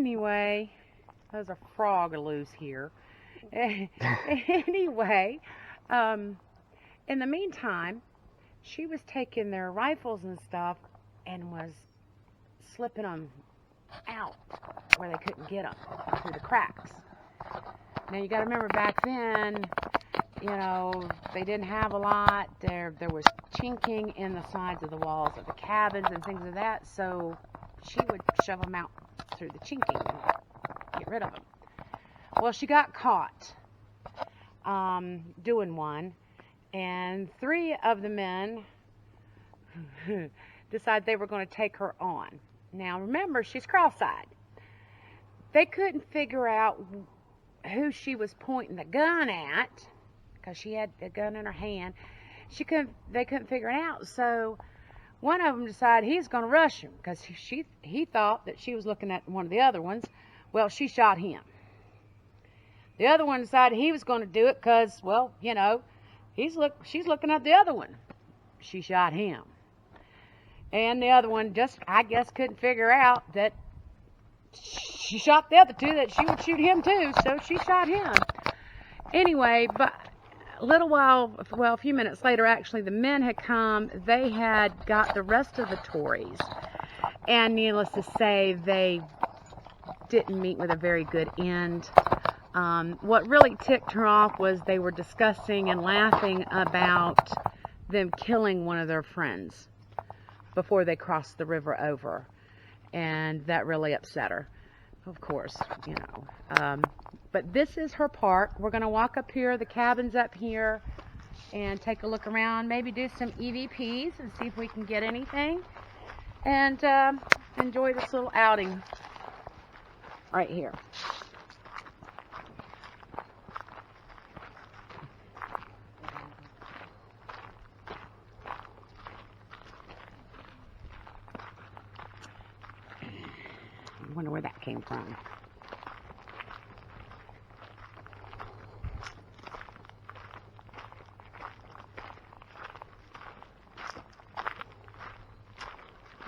Anyway, there's a frog loose here. Anyway, in the meantime, she was taking their rifles and stuff and was slipping them out where they couldn't get them through the cracks. Now you got to remember back then, you know, they didn't have a lot. There was chinking in the sides of the walls of the cabins and things like that. So she would shove them out through the chinking and get rid of them. Well, she got caught doing one, and 3 of the men decided they were going to take her on. Now remember, she's cross-eyed. They couldn't figure out who she was pointing the gun at because she had a gun in her hand. They couldn't figure it out. So one of them decided he's going to rush him because he thought that she was looking at one of the other ones. Well, she shot him. The other one decided he was going to do it because, well, you know, she's looking at the other one. She shot him. And the other one just, I guess, couldn't figure out that she shot the other 2, that she would shoot him too, so she shot him. Anyway, but a few minutes later, actually, the men had come. They had got the rest of the Tories. And needless to say, they didn't meet with a very good end. What really ticked her off was they were discussing and laughing about them killing one of their friends before they crossed the river over. And that really upset her, of course, you know. But this is her park. We're going to walk up here, the cabin's up here, and take a look around, maybe do some EVPs and see if we can get anything. And enjoy this little outing right here. I wonder where that came from.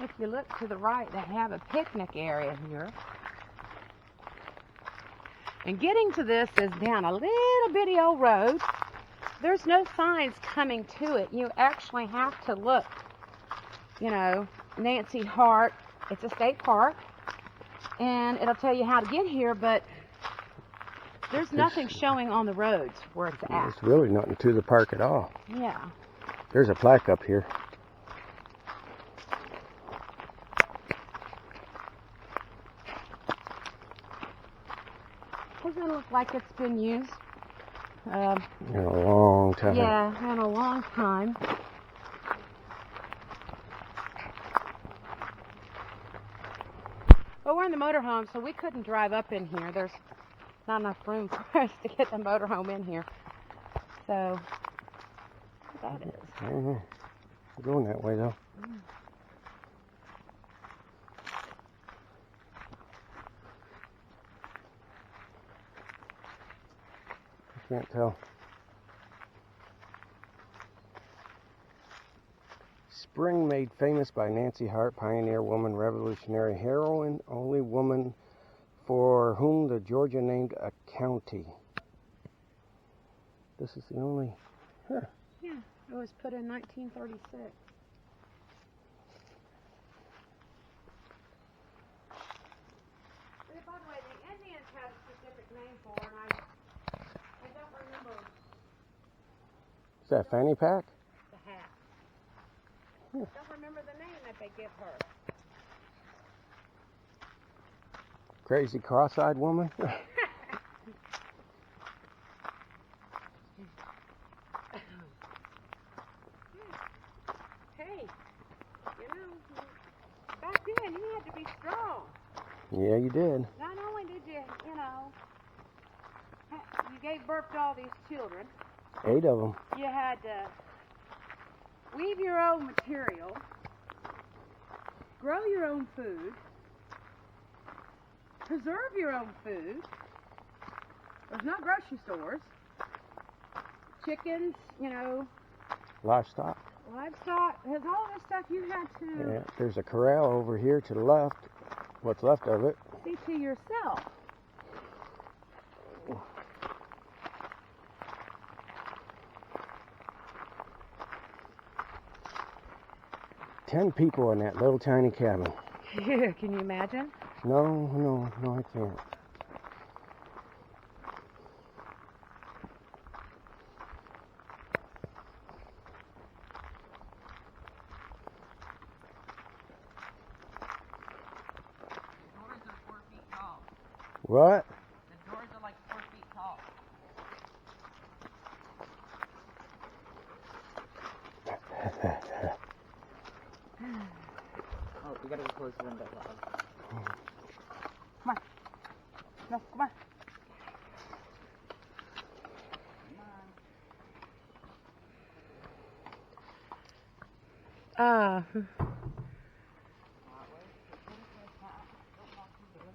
If you look to the right, they have a picnic area here. And getting to this is down a little bitty old road. There's no signs coming to it. You actually have to look. You know, Nancy Hart, it's a state park. And it'll tell you how to get here, but there's nothing showing on the roads where it's at. It's really nothing to the park at all. Yeah. There's a plaque up here. Doesn't look like it's been used. In a long time. Yeah, in a long time. Well, we're in the motorhome, so we couldn't drive up in here. There's not enough room for us to get the motorhome in here. So, that is. I don't know. We're going that way, though. I can't tell. Spring made famous by Nancy Hart, pioneer woman, revolutionary heroine, only woman for whom the Georgia named a county. This is the only... Huh. Yeah, it was put in 1936. By the way, the Indians had a specific name for it, and I don't remember. Is that a fanny pack? The hat. I don't remember the name that they give her. Crazy cross-eyed woman? Hey, you know, back then you had to be strong. Yeah, you did. Not only did you know, you gave birth to all these children. 8 of them. You had to weave your own material, grow your own food, preserve your own food. There's no grocery stores. Chickens, you know. Livestock. There's all this stuff you had to... Yeah, there's a corral over here to the left. What's left of it. See to yourself. Ten people in that little tiny cabin. Can you imagine? No, I can't. What? The doors are like 4 feet tall. Oh, we gotta close the window. Come on. No, come on.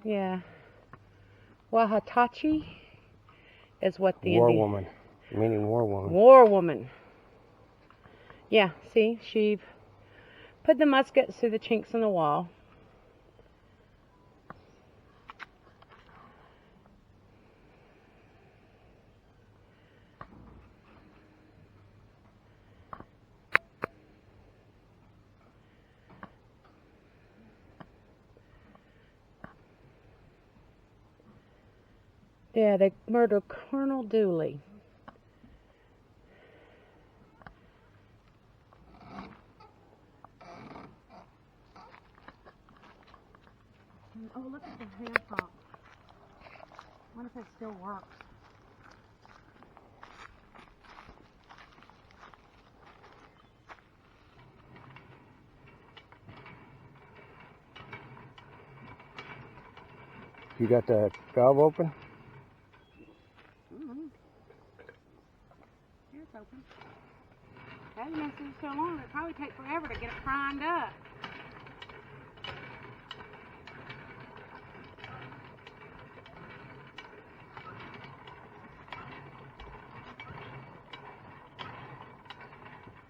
Yeah. Wahatachi is what the War Indian... woman, meaning war woman. War woman. Yeah, see, she put the muskets through the chinks in the wall. Yeah, they murdered Colonel Dooley. Oh, look at the hand pump. I wonder if it still works. You got the valve open? Here it's open. That mess is so long, it'd probably take forever to get it primed up.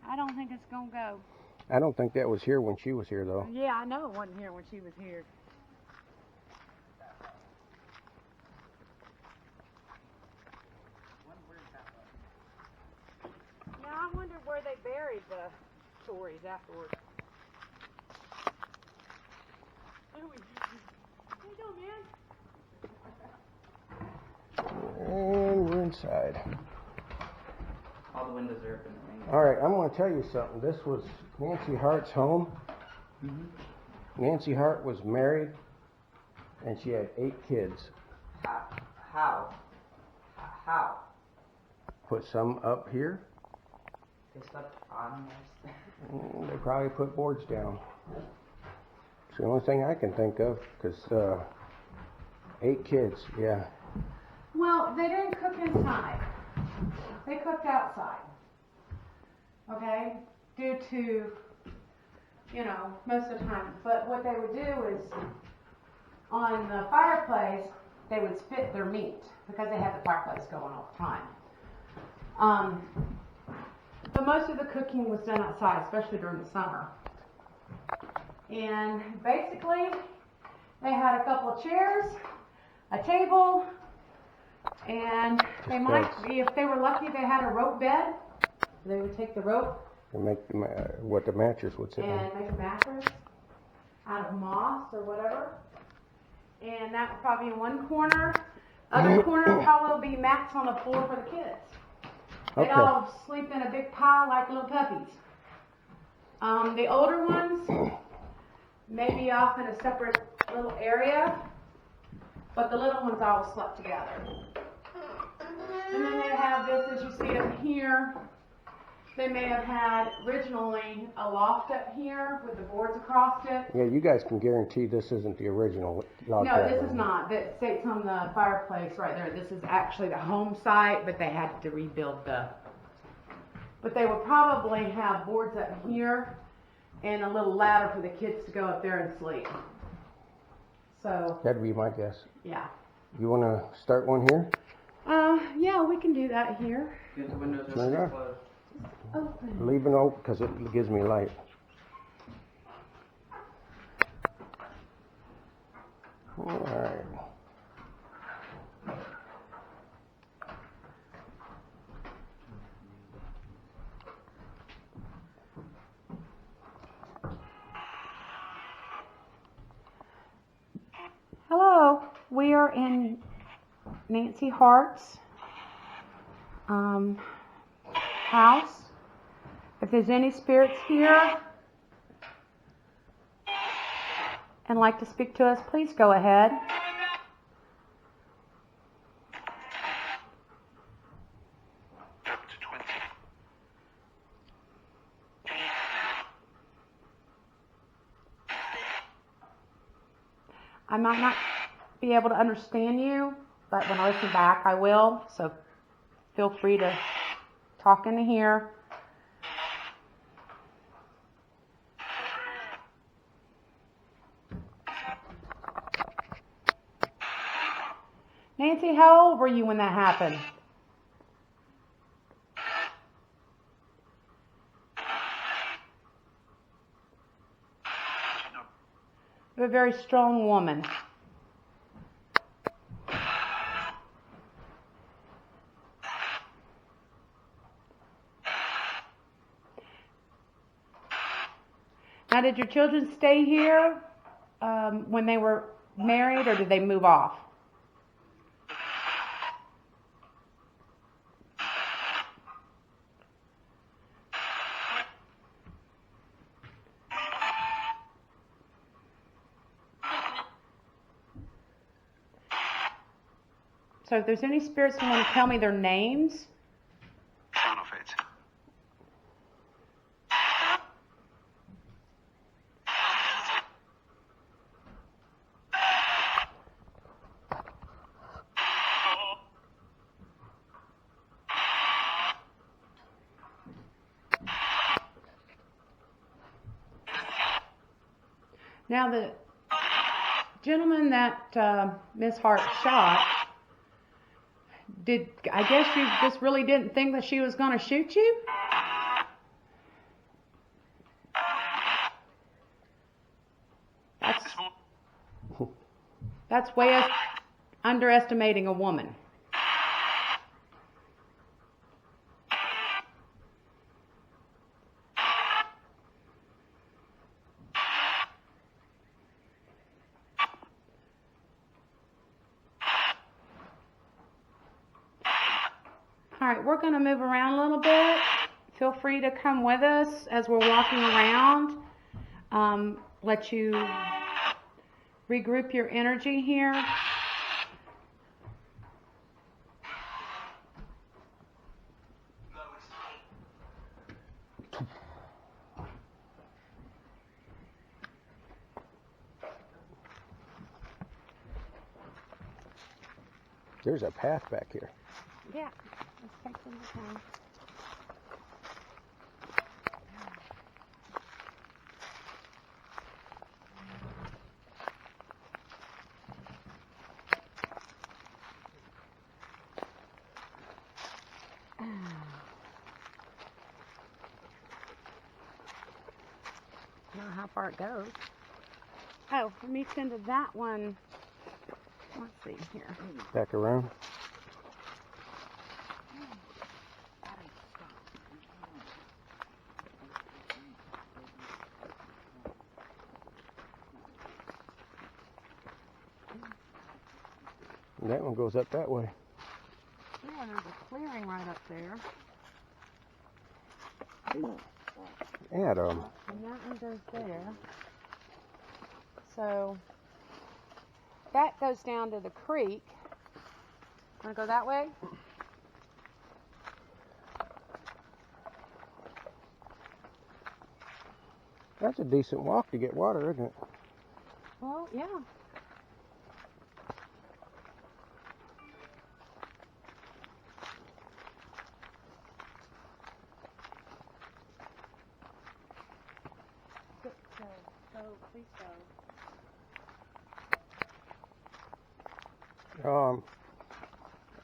I don't think it's gonna go. I don't think that was here when she was here, though. Yeah, I know it wasn't here when she was here. Yeah, I wonder where they buried the stories afterwards. How you doing, man? And we're inside. All the windows are open. All right, I'm going to tell you something. This was Nancy Hart's home. Nancy Hart was married, and she had 8 kids. How? How? Put some up here. They slept on there. They probably put boards down. It's the only thing I can think of, because 8 kids, yeah. Well, they didn't cook inside. They cooked outside. Okay? Due to, you know, most of the time. But what they would do is, on the fireplace, they would spit their meat, because they had the fireplace going all the time. But most of the cooking was done outside, especially during the summer. And basically, they had a couple of chairs, a table, and they might be, if they were lucky, they had a rope bed. They would take the rope And make what the mattress would sit on. and make a mattress out of moss or whatever. And that would probably be in one corner. Other corner would probably be mats on the floor for the kids. They'd Okay. all sleep in a big pile like little puppies. The older ones, maybe off in a separate little area, but the little ones all slept together. And then they have this, as you see up here. They may have had originally a loft up here with the boards across it. Yeah, you guys can guarantee this isn't the original log No, cabin. this is not. That states on the fireplace right there. This is actually the home site, but they had to rebuild the. But they would probably have boards up here and a little ladder for the kids to go up there and sleep. So, That'd be my guess. yeah. You want to start one here? Yeah, we can do that here. Get the windows Turn it open. on. Closed. Open. Leave it open because it gives me light. All right. Hello, we are in Nancy Hart's house. If there's any spirits here and like to speak to us, please go ahead. Chapter 20. I might not be able to understand you, but when I listen back, I will. So feel free to talk into here. Nancy, how old were you when that happened? You're a very strong woman. Now, did your children stay here when they were married, or did they move off? So if there's any spirits who want to tell me their names. Son of it. Now, the gentleman that Miss Hart shot, I guess you just really didn't think that she was going to shoot you? That's way underestimating a woman. All right, we're going to move around a little bit. Feel free to come with us as we're walking around. Let you regroup your energy here. There's a path back here. Yeah, let's take some time. I don't know how far it goes. Oh, let me send to that one. Let's see here. Back around. And that one goes up that way. Yeah, there's a clearing right up there. Adam. And that one goes there. So that goes down to the creek. Want to go that way? That's a decent walk to get water, isn't it? Well, yeah. So please go.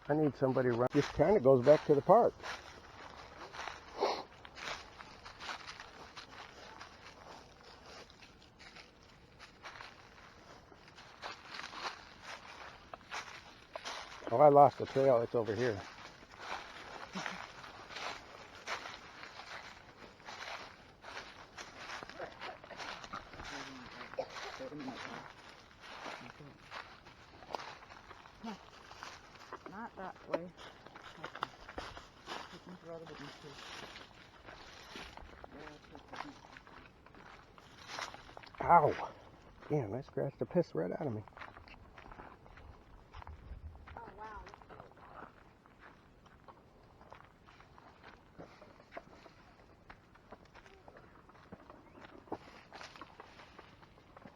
I need somebody around. This kind of goes back to the park. Oh, I lost the trail. It's over here. Not that way. Ow! Damn, that scratched the piss right out of me. Oh, wow.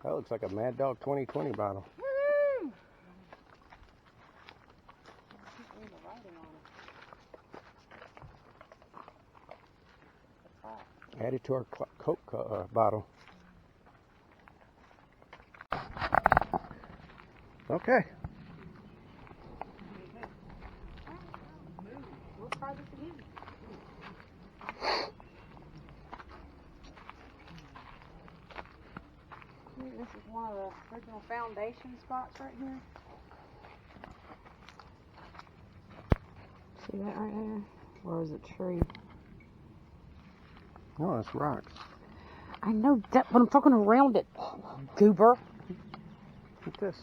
That looks like a Mad Dog 2020 bottle. Woo! Added to our Coke bottle. Okay. We'll try this again. This is one of the original foundation spots right here. See that right there? Or is it tree? No, it's rocks. I know that, but I'm talking around it, goober. Look at this.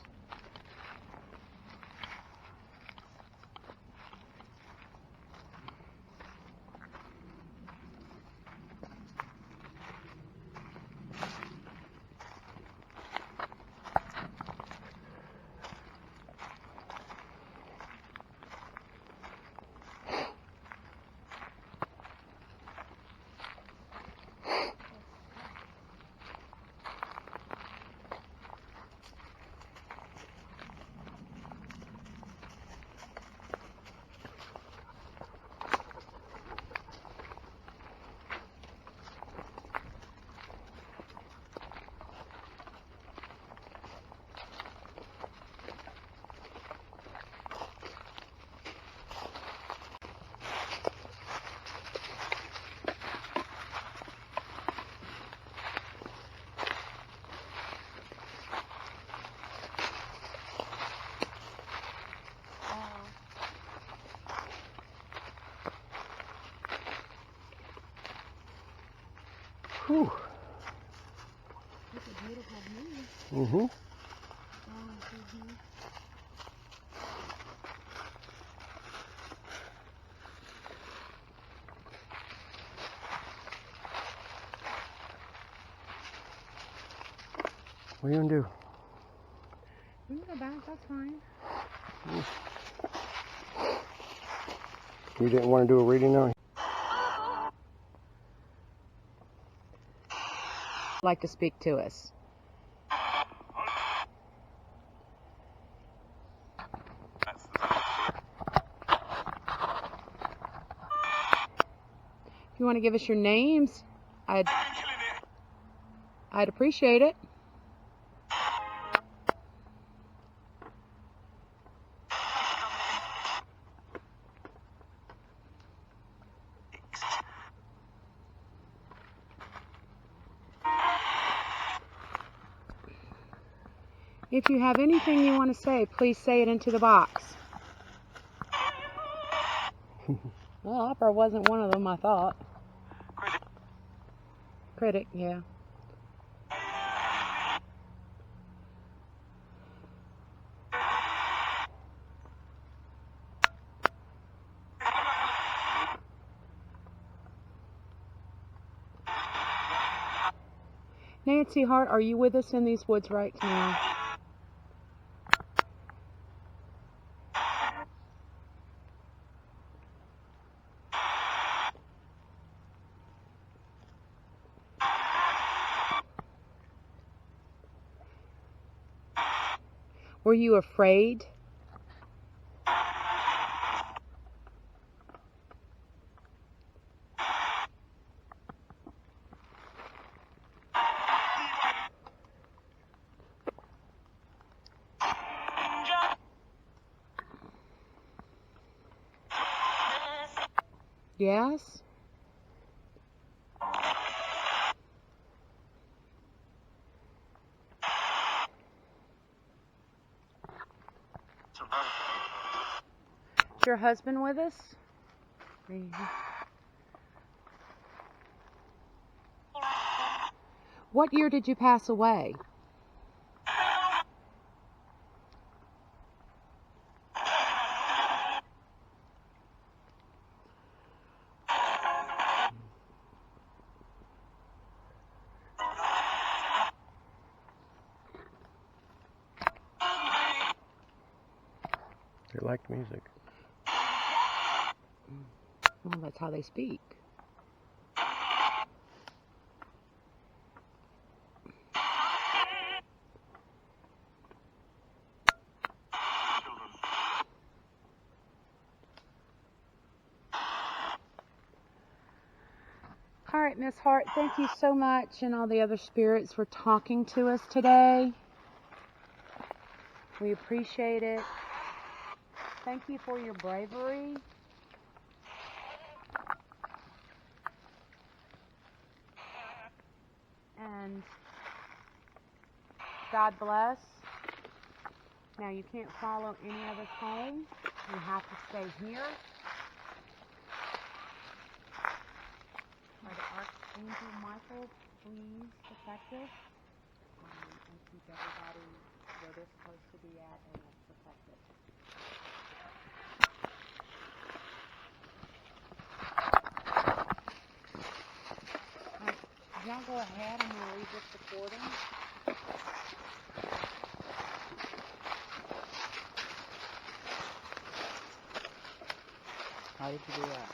Whew. It's a beautiful view. Mm-hmm. What are you gonna do? We can go back, that's fine. You didn't want to do a reading now? Like to speak to us. If you want to give us your names, I'd appreciate it. If you have anything you want to say, please say it into the box. Well, opera wasn't one of them, I thought. Critic, yeah. Nancy Hart, are you with us in these woods right now? Were you afraid? Yes? your husband with us? What year did you pass away? They like music. Well, that's how they speak. All right, Miss Hart, thank you so much and all the other spirits for talking to us today. We appreciate it. Thank you for your bravery. And God bless. Now, you can't follow any of us home. You have to stay here. May the Archangel Michael please protect us and keep everybody where they're supposed to be at and protected. Y'all go ahead. I'm going to leave this recording. How did you do that?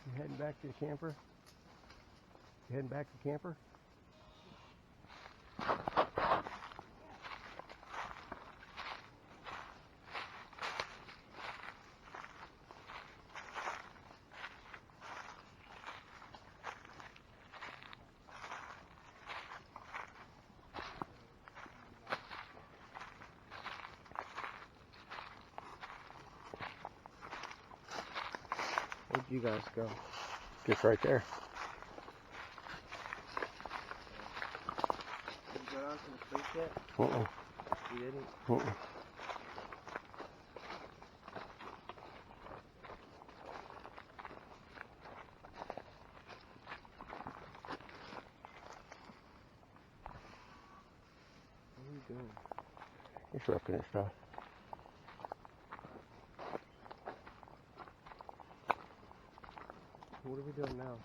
You heading back to the camper? You heading back to the camper? Where'd you guys go? Just right there. Did you go down to the creek yet? Uh-uh. You didn't? Uh-uh. What are you doing? Just looking at stuff. What are we doing now?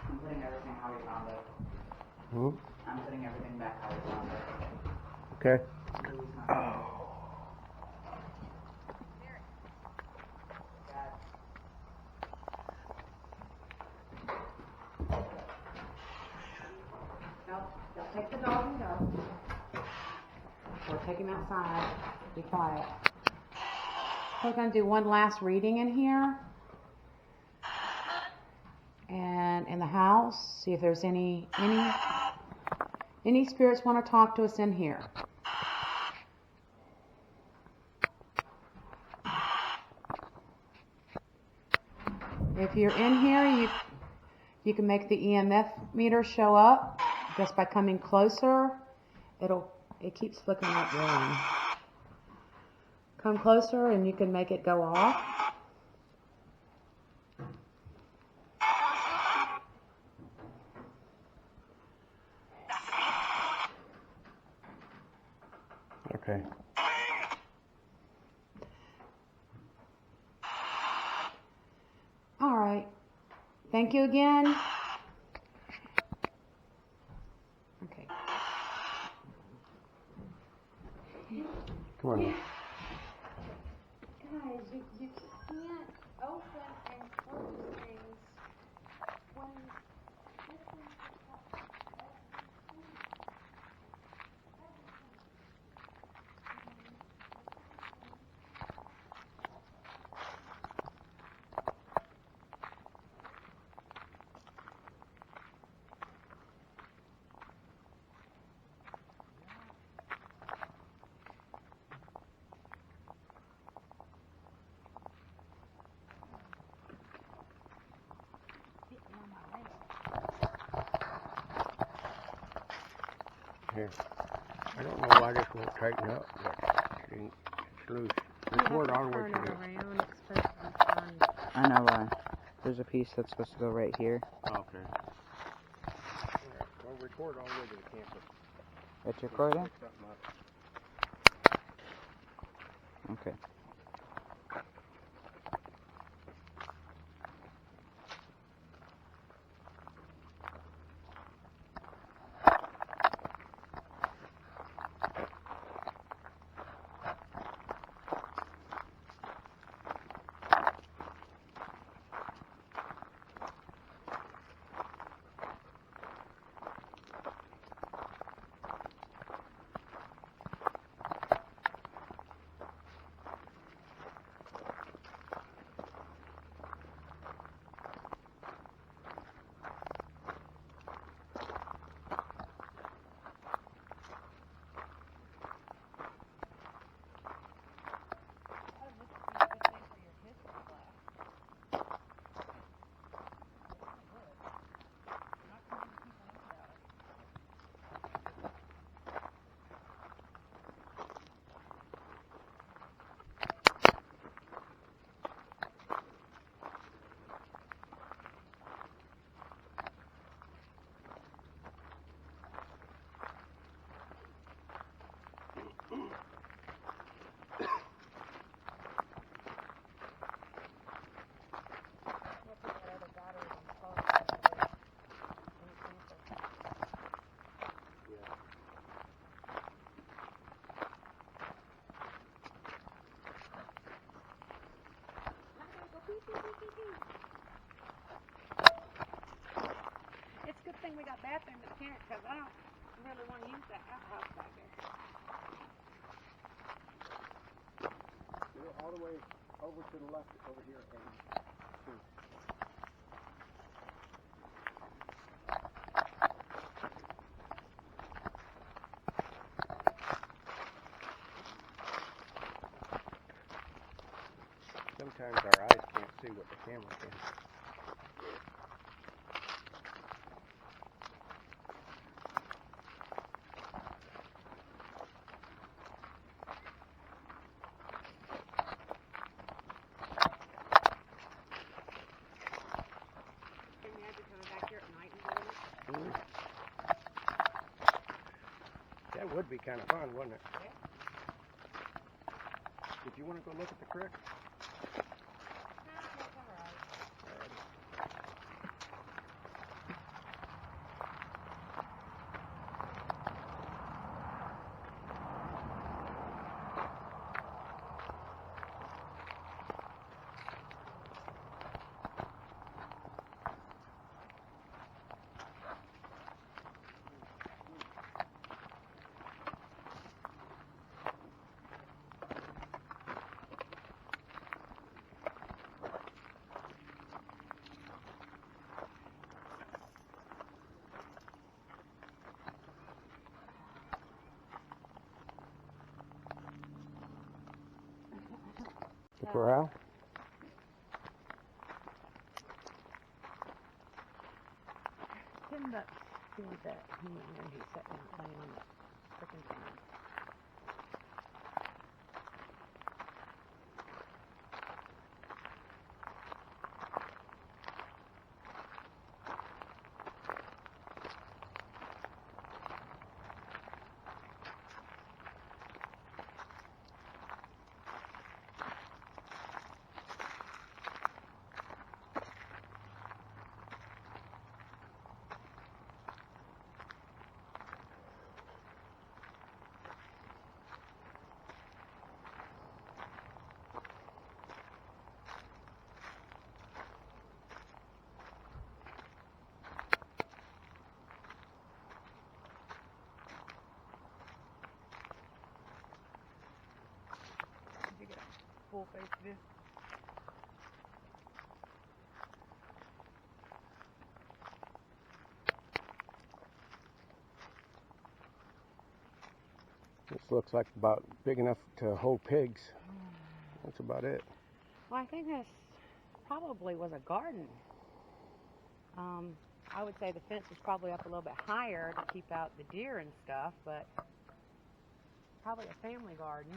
I'm putting everything how we found it. I'm putting everything back how we found it. Okay. Louie's not here. Dad. Nope, don't take the dog and go. Or take him outside. Be quiet. We're going to do one last reading in here. And in the house, see if there's any spirits want to talk to us in here. If you're in here, you can make the EMF meter show up just by coming closer. It keeps flickering up green. Come closer and you can make it go off. Okay. All right. Thank you again. Okay. Come on. Guys, you can't open and close things when Here. I don't know why this won't tighten up, but it's loose. Record all the way turn to it the... around. It's supposed to be fine. I know why. There's a piece that's supposed to go right here. Okay. Alright, well, record all the way to the camper. It's recording? Pick something up. Okay. It's a good thing we got bathroom in the tent because I don't really want to use that outhouse back there. Do it all the way over to the left, over here. Sometimes our eyes can't see what the camera can. Can you imagine coming back here at night and doing it? That would be kind of fun, wouldn't it? Yeah. Did you want to go look at the creek? The corral? $10 see that he went in there and he sat down playing on the freaking phone. full face view. This looks like about big enough to hold pigs. That's about it. Well, I think this probably was a garden. I would say the fence was probably up a little bit higher to keep out the deer and stuff, but probably a family garden.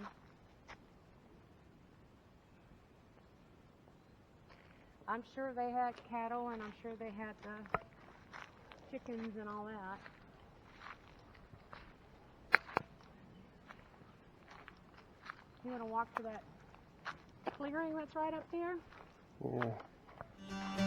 I'm sure they had cattle, and I'm sure they had chickens and all that. You want to walk to that clearing that's right up there? Yeah.